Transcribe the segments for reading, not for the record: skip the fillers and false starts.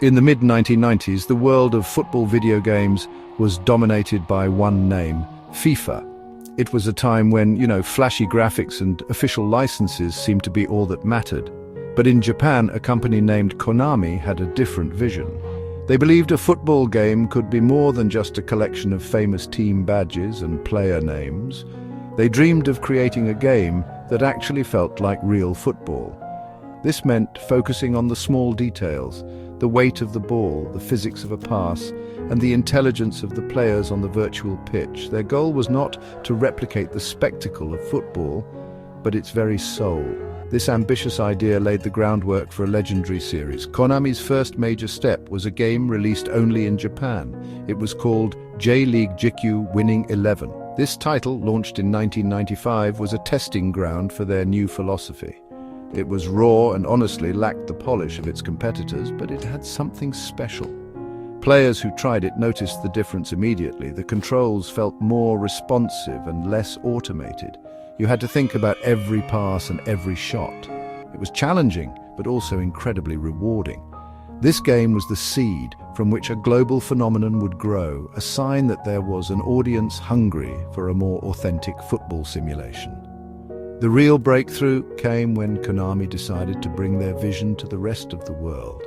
In the mid-1990s, the world of football video games was dominated by one name, FIFA. It was a time when, flashy graphics and official licenses seemed to be all that mattered. But in Japan, a company named Konami had a different vision. They believed a football game could be more than just a collection of famous team badges and player names. They dreamed of creating a game that actually felt like real football. This meant focusing on the small details, the weight of the ball, the physics of a pass, and the intelligence of the players on the virtual pitch. Their goal was not to replicate the spectacle of football, but its very soul. This ambitious idea laid the groundwork for a legendary series. Konami's first major step was a game released only in Japan. It was called J-League Jikyu Winning 11. This title, launched in 1995, was a testing ground for their new philosophy. It was raw and honestly lacked the polish of its competitors, but it had something special. Players who tried it noticed the difference immediately. The controls felt more responsive and less automated. You had to think about every pass and every shot. It was challenging, but also incredibly rewarding. This game was the seed from which a global phenomenon would grow, a sign that there was an audience hungry for a more authentic football simulation. The real breakthrough came when Konami decided to bring their vision to the rest of the world.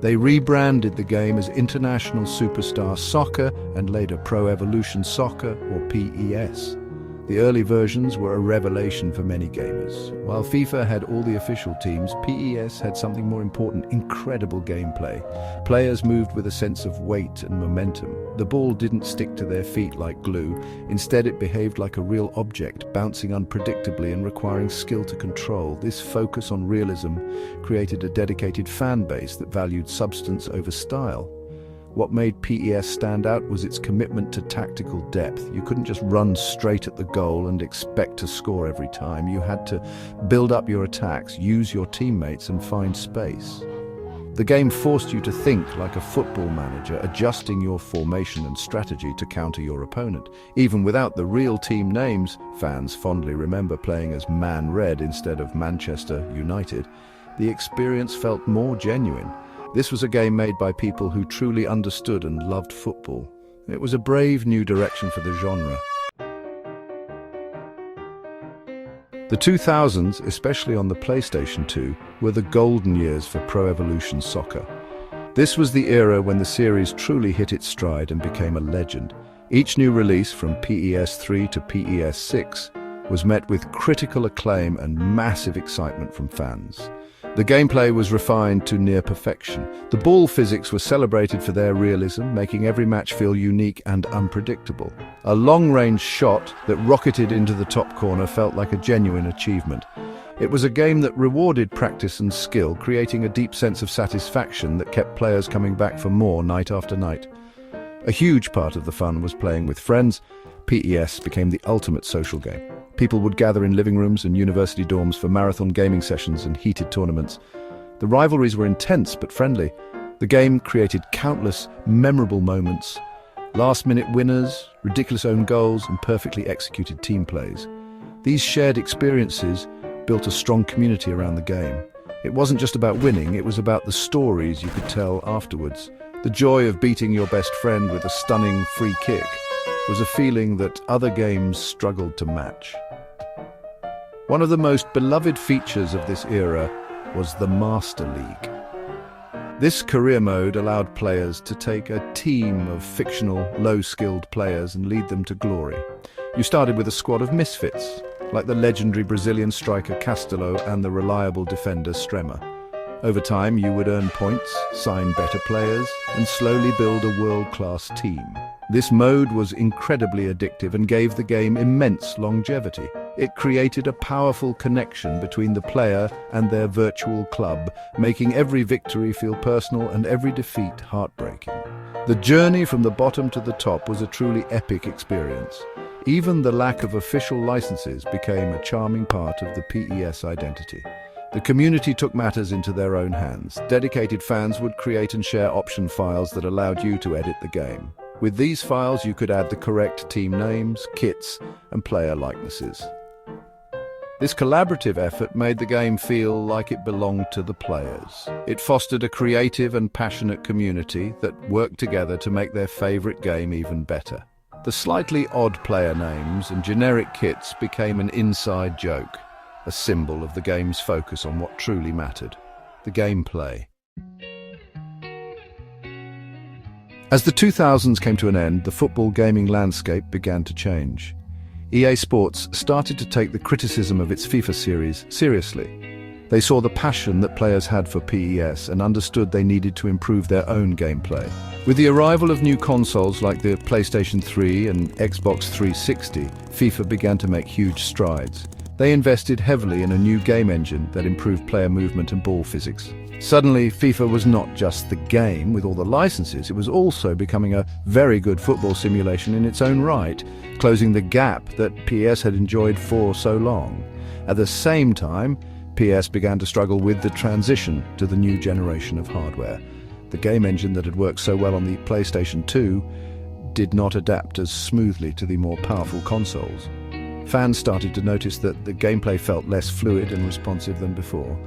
They rebranded the game as International Superstar Soccer and later Pro Evolution Soccer, or PES. The early versions were a revelation for many gamers. While FIFA had all the official teams, PES had something more important: incredible gameplay. Players moved with a sense of weight and momentum. The ball didn't stick to their feet like glue. Instead, it behaved like a real object, bouncing unpredictably and requiring skill to control. This focus on realism created a dedicated fan base that valued substance over style. What made PES stand out was its commitment to tactical depth. You couldn't just run straight at the goal and expect to score every time. You had to build up your attacks, use your teammates, and find space. The game forced you to think like a football manager, adjusting your formation and strategy to counter your opponent. Even without the real team names, fans fondly remember playing as Man Red instead of Manchester United. The experience felt more genuine. This was a game made by people who truly understood and loved football. It was a brave new direction for the genre. The 2000s, especially on the PlayStation 2, were the golden years for Pro Evolution Soccer. This was the era when the series truly hit its stride and became a legend. Each new release, from PES 3 to PES 6, was met with critical acclaim and massive excitement from fans. The gameplay was refined to near perfection. The ball physics were celebrated for their realism, making every match feel unique and unpredictable. A long-range shot that rocketed into the top corner felt like a genuine achievement. It was a game that rewarded practice and skill, creating a deep sense of satisfaction that kept players coming back for more night after night. A huge part of the fun was playing with friends. PES became the ultimate social game. People would gather in living rooms and university dorms for marathon gaming sessions and heated tournaments. The rivalries were intense but friendly. The game created countless memorable moments, last-minute winners, ridiculous own goals, and perfectly executed team plays. These shared experiences built a strong community around the game. It wasn't just about winning, it was about the stories you could tell afterwards. The joy of beating your best friend with a stunning free kick was a feeling that other games struggled to match. One of the most beloved features of this era was the Master League. This career mode allowed players to take a team of fictional, low-skilled players and lead them to glory. You started with a squad of misfits, like the legendary Brazilian striker Castillo and the reliable defender Strema. Over time, you would earn points, sign better players, and slowly build a world-class team. This mode was incredibly addictive and gave the game immense longevity. It created a powerful connection between the player and their virtual club, making every victory feel personal and every defeat heartbreaking. The journey from the bottom to the top was a truly epic experience. Even the lack of official licenses became a charming part of the PES identity. The community took matters into their own hands. Dedicated fans would create and share option files that allowed you to edit the game. With these files, you could add the correct team names, kits, and player likenesses. This collaborative effort made the game feel like it belonged to the players. It fostered a creative and passionate community that worked together to make their favorite game even better. The slightly odd player names and generic kits became an inside joke, a symbol of the game's focus on what truly mattered: the gameplay. As the 2000s came to an end, the football gaming landscape began to change. EA Sports started to take the criticism of its FIFA series seriously. They saw the passion that players had for PES and understood they needed to improve their own gameplay. With the arrival of new consoles like the PlayStation 3 and Xbox 360, FIFA began to make huge strides. They invested heavily in a new game engine that improved player movement and ball physics. Suddenly, FIFA was not just the game with all the licenses, it was also becoming a very good football simulation in its own right, closing the gap that PES had enjoyed for so long. At the same time, PES began to struggle with the transition to the new generation of hardware. The game engine that had worked so well on the PlayStation 2 did not adapt as smoothly to the more powerful consoles. Fans started to notice that the gameplay felt less fluid and responsive than before.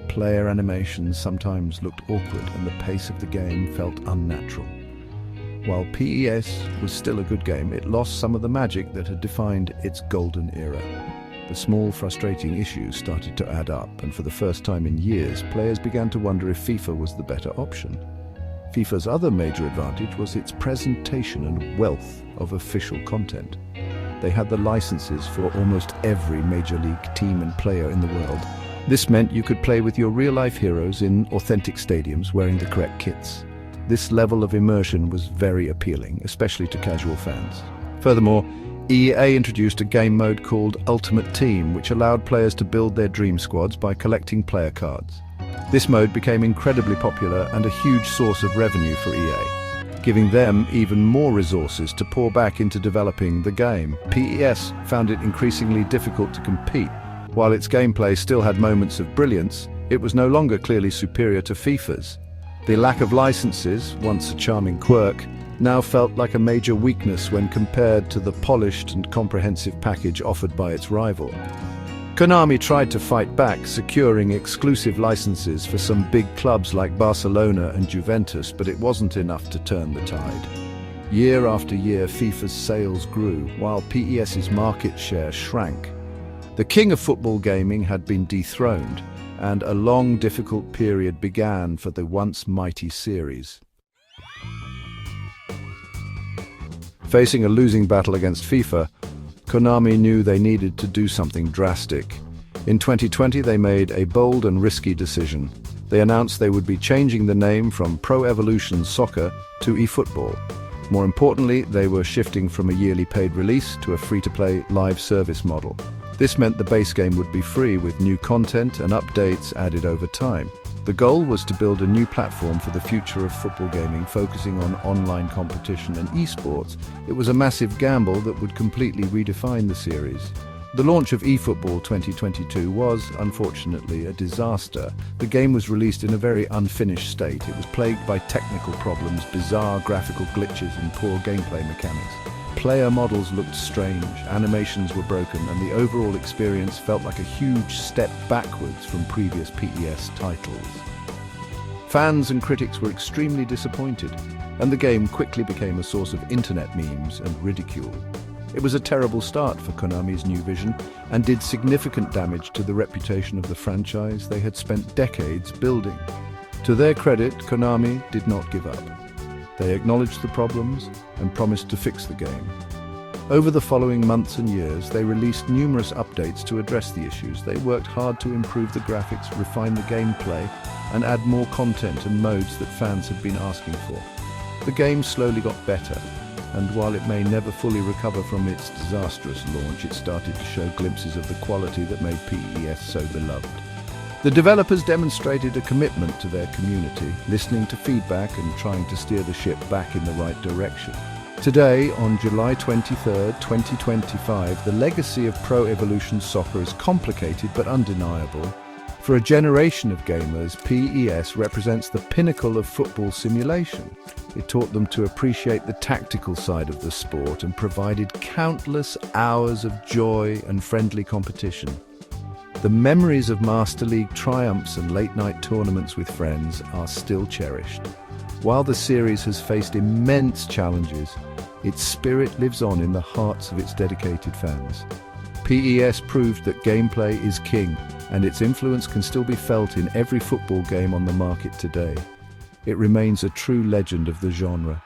Player animations sometimes looked awkward and the pace of the game felt unnatural. While PES was still a good game, it lost some of the magic that had defined its golden era. The small, frustrating issues started to add up, and for the first time in years, players began to wonder if FIFA was the better option. FIFA's other major advantage was its presentation and wealth of official content. They had the licenses for almost every major league team and player in the world. This meant you could play with your real-life heroes in authentic stadiums wearing the correct kits. This level of immersion was very appealing, especially to casual fans. Furthermore, EA introduced a game mode called Ultimate Team, which allowed players to build their dream squads by collecting player cards. This mode became incredibly popular and a huge source of revenue for EA, giving them even more resources to pour back into developing the game. PES found it increasingly difficult to compete. While its gameplay still had moments of brilliance, it was no longer clearly superior to FIFA's. The lack of licenses, once a charming quirk, now felt like a major weakness when compared to the polished and comprehensive package offered by its rival. Konami tried to fight back, securing exclusive licenses for some big clubs like Barcelona and Juventus, but it wasn't enough to turn the tide. Year after year, FIFA's sales grew, while PES's market share shrank. The king of football gaming had been dethroned, and a long, difficult period began for the once mighty series. Facing a losing battle against FIFA, Konami knew they needed to do something drastic. In 2020, they made a bold and risky decision. They announced they would be changing the name from Pro Evolution Soccer to eFootball. More importantly, they were shifting from a yearly paid release to a free-to-play live service model. This meant the base game would be free with new content and updates added over time. The goal was to build a new platform for the future of football gaming, focusing on online competition and esports. It was a massive gamble that would completely redefine the series. The launch of eFootball 2022 was, unfortunately, a disaster. The game was released in a very unfinished state. It was plagued by technical problems, bizarre graphical glitches, and poor gameplay mechanics. Player models looked strange, animations were broken, and the overall experience felt like a huge step backwards from previous PES titles. Fans and critics were extremely disappointed, and the game quickly became a source of internet memes and ridicule. It was a terrible start for Konami's new vision and did significant damage to the reputation of the franchise they had spent decades building. To their credit, Konami did not give up. They acknowledged the problems and promised to fix the game. Over the following months and years, they released numerous updates to address the issues. They worked hard to improve the graphics, refine the gameplay, and add more content and modes that fans had been asking for. The game slowly got better, and while it may never fully recover from its disastrous launch, it started to show glimpses of the quality that made PES so beloved. The developers demonstrated a commitment to their community, listening to feedback and trying to steer the ship back in the right direction. Today, on July 23, 2025, the legacy of Pro Evolution Soccer is complicated but undeniable. For a generation of gamers, PES represents the pinnacle of football simulation. It taught them to appreciate the tactical side of the sport and provided countless hours of joy and friendly competition. The memories of Master League triumphs and late-night tournaments with friends are still cherished. While the series has faced immense challenges, its spirit lives on in the hearts of its dedicated fans. PES proved that gameplay is king, and its influence can still be felt in every football game on the market today. It remains a true legend of the genre,